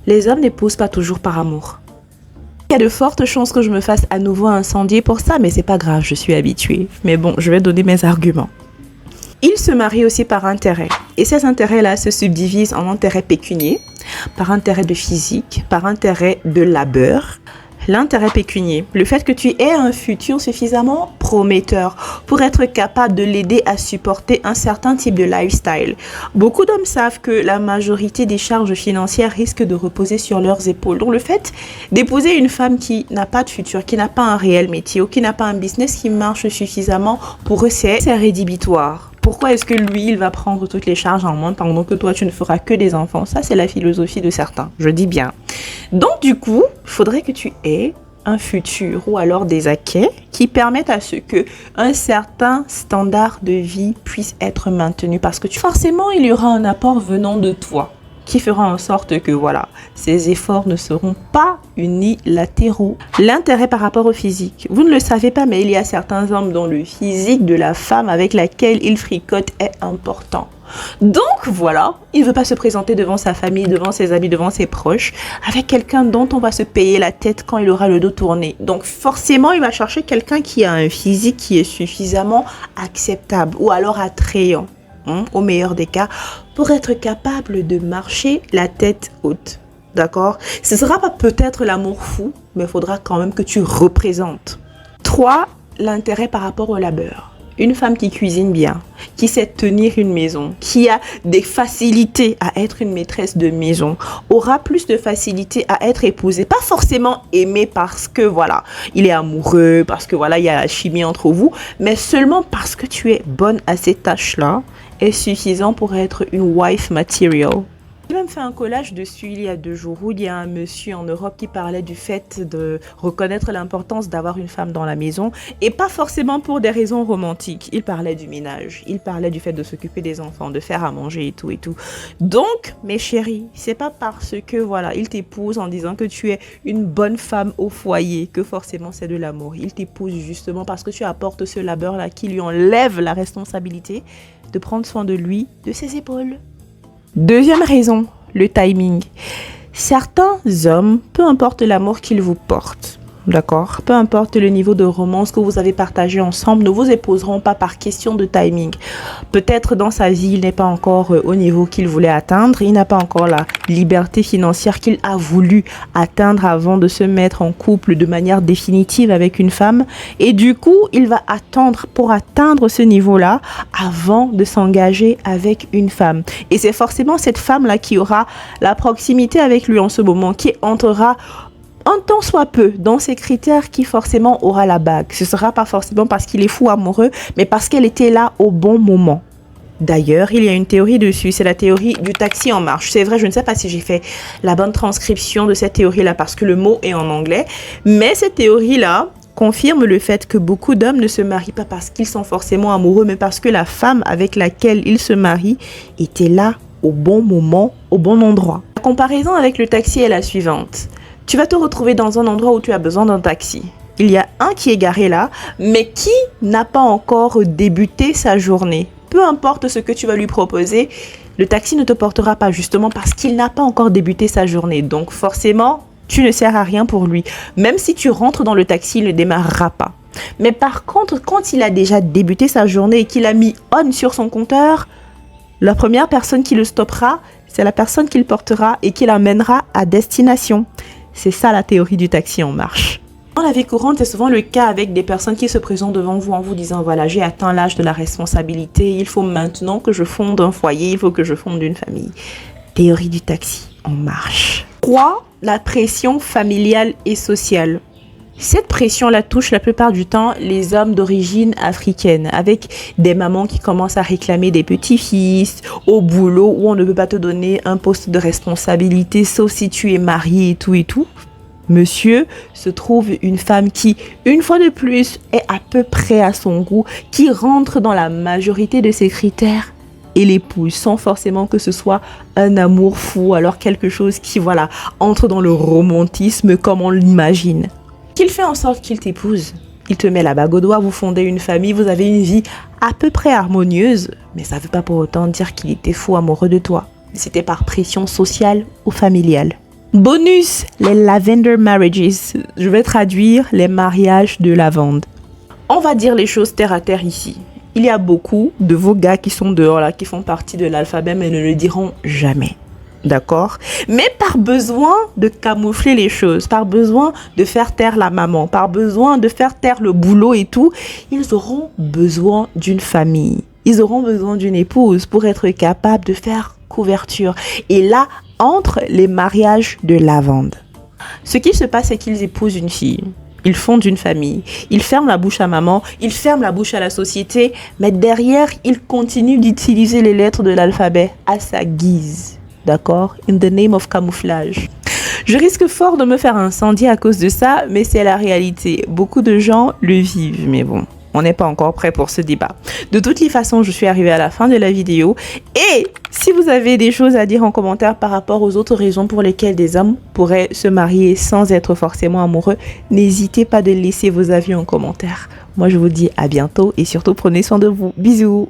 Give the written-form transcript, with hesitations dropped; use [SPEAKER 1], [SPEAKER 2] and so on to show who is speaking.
[SPEAKER 1] Les hommes n'épousent pas toujours par amour. Il y a de fortes chances que je me fasse à nouveau incendier pour ça, mais c'est pas grave, je suis habituée. Mais bon, je vais donner mes arguments. Ils se marient aussi par intérêt. Et ces intérêts-là se subdivisent en intérêts pécuniers, par intérêt de physique, par intérêt de labeur. L'intérêt pécunier, le fait que tu aies un futur suffisamment prometteur pour être capable de l'aider à supporter un certain type de lifestyle. Beaucoup d'hommes savent que la majorité des charges financières risquent de reposer sur leurs épaules. Donc le fait d'épouser une femme qui n'a pas de futur, qui n'a pas un réel métier ou qui n'a pas un business qui marche suffisamment, pour eux c'est rédhibitoire. Pourquoi est-ce que lui, il va prendre toutes les charges en main pendant que toi, tu ne feras que des enfants? Ça, c'est la philosophie de certains, je dis bien. Donc, du coup, il faudrait que tu aies un futur ou alors des acquis qui permettent à ce que un certain standard de vie puisse être maintenu. Parce que forcément, il y aura un apport venant de toi qui fera en sorte que voilà, ces efforts ne seront pas unilatéraux. L'intérêt par rapport au physique. Vous ne le savez pas, mais il y a certains hommes dont le physique de la femme avec laquelle ils fricotent est important. Donc voilà, il ne veut pas se présenter devant sa famille, devant ses amis, devant ses proches, avec quelqu'un dont on va se payer la tête quand il aura le dos tourné. Donc forcément, il va chercher quelqu'un qui a un physique qui est suffisamment acceptable ou alors attrayant. Au meilleur des cas, pour être capable de marcher la tête haute. D'accord? Ce ne sera pas peut-être l'amour fou, mais il faudra quand même que tu représentes. 3. L'intérêt par rapport au labeur. Une femme qui cuisine bien, qui sait tenir une maison, qui a des facilités à être une maîtresse de maison, aura plus de facilité à être épousée. Pas forcément aimée parce que voilà, il est amoureux, parce que voilà, il y a la chimie entre vous, mais seulement parce que tu es bonne à ces tâches-là est suffisant pour être une wife material. J'ai même fait un collage dessus il y a 2 jours où il y a un monsieur en Europe qui parlait du fait de reconnaître l'importance d'avoir une femme dans la maison et pas forcément pour des raisons romantiques. Il parlait du ménage, il parlait du fait de s'occuper des enfants, de faire à manger et tout et tout. Donc, mes chéris, c'est pas parce que voilà, il t'épouse en disant que tu es une bonne femme au foyer que forcément c'est de l'amour. Il t'épouse justement parce que tu apportes ce labeur-là qui lui enlève la responsabilité de prendre soin de lui, de ses épaules. Deuxième raison, le timing. Certains hommes, peu importe l'amour qu'ils vous portent, d'accord, peu importe le niveau de romance que vous avez partagé ensemble, ne vous épouseront pas par question de timing. Peut-être dans sa vie, il n'est pas encore au niveau qu'il voulait atteindre, il n'a pas encore la liberté financière qu'il a voulu atteindre avant de se mettre en couple de manière définitive avec une femme. Et du coup, il va attendre pour atteindre ce niveau-là avant de s'engager avec une femme. Et c'est forcément cette femme-là qui aura la proximité avec lui en ce moment, qui entrera un tant soit peu dans ses critères qui forcément aura la bague. Ce ne sera pas forcément parce qu'il est fou amoureux, mais parce qu'elle était là au bon moment. D'ailleurs, il y a une théorie dessus, c'est la théorie du taxi en marche. C'est vrai, je ne sais pas si j'ai fait la bonne transcription de cette théorie-là parce que le mot est en anglais, mais cette théorie-là confirme le fait que beaucoup d'hommes ne se marient pas parce qu'ils sont forcément amoureux, mais parce que la femme avec laquelle ils se marient était là au bon moment, au bon endroit. La comparaison avec le taxi est la suivante. Tu vas te retrouver dans un endroit où tu as besoin d'un taxi. Il y a un qui est garé là, mais qui n'a pas encore débuté sa journée. Peu importe ce que tu vas lui proposer, le taxi ne te portera pas justement parce qu'il n'a pas encore débuté sa journée. Donc forcément, tu ne sers à rien pour lui. Même si tu rentres dans le taxi, il ne démarrera pas. Mais par contre, quand il a déjà débuté sa journée et qu'il a mis on sur son compteur, la première personne qui le stoppera, c'est la personne qui le portera et qui l'amènera à destination. C'est ça la théorie du taxi en marche. Dans la vie courante, c'est souvent le cas avec des personnes qui se présentent devant vous en vous disant « Voilà, j'ai atteint l'âge de la responsabilité, il faut maintenant que je fonde un foyer, il faut que je fonde une famille. » Théorie du taxi en marche. 3. La pression familiale et sociale. Cette pression-là touche la plupart du temps les hommes d'origine africaine, avec des mamans qui commencent à réclamer des petits-fils au boulot où on ne peut pas te donner un poste de responsabilité sauf si tu es marié et tout et tout. Monsieur se trouve une femme qui, une fois de plus, est à peu près à son goût, qui rentre dans la majorité de ses critères et l'épouse sans forcément que ce soit un amour fou, alors quelque chose qui, voilà, entre dans le romantisme comme on l'imagine. Qu'il fait en sorte qu'il t'épouse, il te met la bague au doigt, vous fondez une famille, vous avez une vie à peu près harmonieuse, mais ça ne veut pas pour autant dire qu'il était fou amoureux de toi. C'était par pression sociale ou familiale. Bonus, les lavender marriages. Je vais traduire les mariages de lavande. On va dire les choses terre à terre ici. Il y a beaucoup de vos gars qui sont dehors là, qui font partie de l'alphabet, mais ne le diront jamais. D'accord? Mais par besoin de camoufler les choses, par besoin de faire taire la maman, par besoin de faire taire le boulot et tout, ils auront besoin d'une famille. Ils auront besoin d'une épouse pour être capables de faire couverture. Et là, entre les mariages de lavande. Ce qui se passe, c'est qu'ils épousent une fille. Ils fondent une famille. Ils ferment la bouche à maman, ils ferment la bouche à la société, mais derrière, ils continuent d'utiliser les lettres de l'alphabet à sa guise. D'accord? In the name of camouflage. Je risque fort de me faire incendier à cause de ça, mais c'est la réalité. Beaucoup de gens le vivent, mais bon, on n'est pas encore prêt pour ce débat. De toutes les façons, je suis arrivée à la fin de la vidéo. Et si vous avez des choses à dire en commentaire par rapport aux autres raisons pour lesquelles des hommes pourraient se marier sans être forcément amoureux, n'hésitez pas de laisser vos avis en commentaire. Moi, je vous dis à bientôt et surtout prenez soin de vous. Bisous.